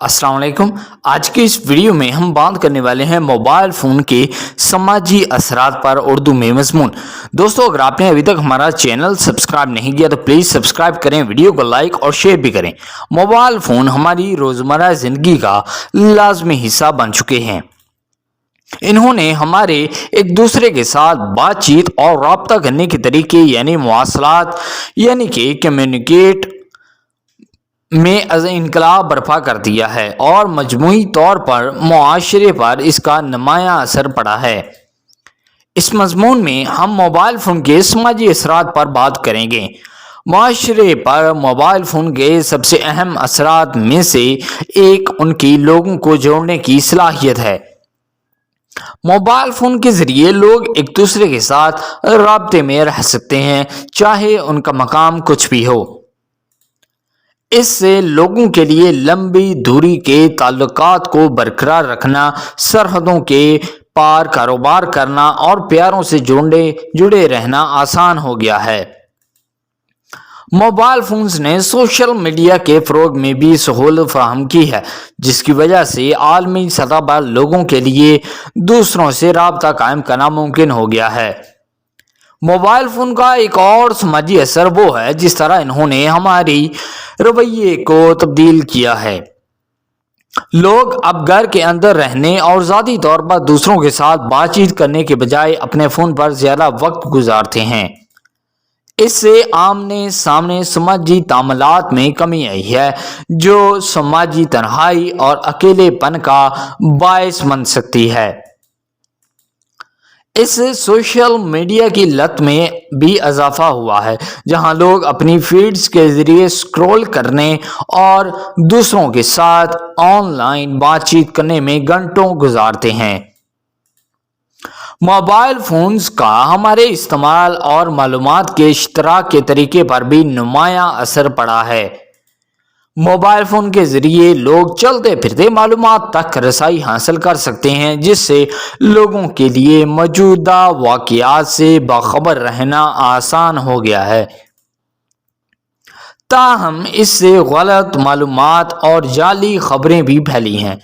अस्सलाम वालेकुम। आज की इस वीडियो में हम बात करने वाले हैं मोबाइल फ़ोन के समाजी असरात पर उर्दू में मज़मून। दोस्तों, अगर आपने अभी तक हमारा चैनल सब्सक्राइब नहीं किया तो प्लीज़ सब्सक्राइब करें, वीडियो को लाइक और शेयर भी करें। मोबाइल फ़ोन हमारी रोज़मर्रा ज़िंदगी का लाजमी हिस्सा बन चुके हैं। इन्होंने हमारे एक दूसरे के साथ बातचीत और रब्ता करने के तरीके यानी मवासलात यानी कि कम्युनिकेट में इनकलाब बर्पा कर दिया है और मजमूई तौर पर मुआशरे पर इसका नुमायाँ असर पड़ा है। इस मजमून में हम मोबाइल फ़ोन के समाजी असरात पर बात करेंगे। मुआशरे पर मोबाइल फ़ोन के सबसे अहम असरात में से एक उनकी लोगों को जोड़ने की सलाहियत है। मोबाइल फ़ोन के ज़रिए लोग एक दूसरे के साथ राब्ते में रह सकते हैं, चाहे उनका मकाम कुछ भी हो। इससे लोगों के लिए लंबी दूरी के ताल्लुकात को बरकरार रखना, सरहदों के पार कारोबार करना और प्यारों से जुड़े रहना आसान हो गया है। मोबाइल फ़ोन्स ने सोशल मीडिया के फ़रोग में भी सहूलत फराहम की है, जिसकी वजह से आलमी सतह पर लोगों के लिए दूसरों से राब्ता कायम करना मुमकिन हो गया है। मोबाइल फ़ोन का एक और समाजी असर वो है जिस तरह इन्होंने हमारी रवैये को तब्दील किया है। लोग अब घर के अंदर रहने और ज़ाती तौर पर दूसरों के साथ बातचीत करने के बजाय अपने फ़ोन पर ज़्यादा वक्त गुजारते हैं। इससे आमने सामने समाजी तामुलात में कमी आई है, जो समाजी तन्हाई और अकेलेपन का बायस बन सकती है। इस सोशल मीडिया की लत में भी इजाफा हुआ है, जहां लोग अपनी फीड्स के जरिए स्क्रॉल करने और दूसरों के साथ ऑनलाइन बातचीत करने में घंटों गुजारते हैं। मोबाइल फ़ोन्स का हमारे इस्तेमाल और मालूमात के इश्तराक के तरीके पर भी नुमायाँ असर पड़ा है। मोबाइल फ़ोन के ज़रिए लोग चलते फिरते मालूमात तक रसाई हासिल कर सकते हैं, जिससे लोगों के लिए मौजूदा वाक़ियात से बाखबर रहना आसान हो गया है। ताहम इससे गलत मालूमात और जाली खबरें भी फैली हैं,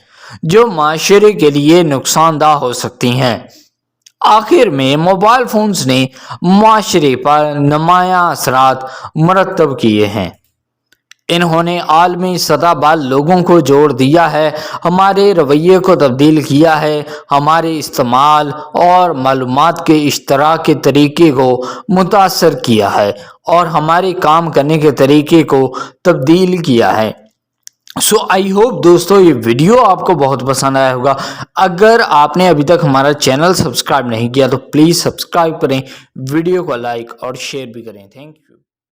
जो माशरे के लिए नुकसानदा हो सकती हैं। आखिर में मोबाइल फ़ोन्स ने माशरे पर नुमायाँ असरात मुरतब किए हैं। इन्होंने आलमी सतह पर लोगों को जोड़ दिया है, हमारे रवैये को तब्दील किया है, हमारे इस्तेमाल और मालूमात के इश्तराक के तरीके को मुतासर किया है और हमारे काम करने के तरीके को तब्दील किया है। सो आई होप दोस्तों ये वीडियो आपको बहुत पसंद आया होगा। अगर आपने अभी तक हमारा चैनल सब्सक्राइब नहीं किया तो प्लीज़ सब्सक्राइब करें, वीडियो को लाइक और शेयर भी करें। Thank you.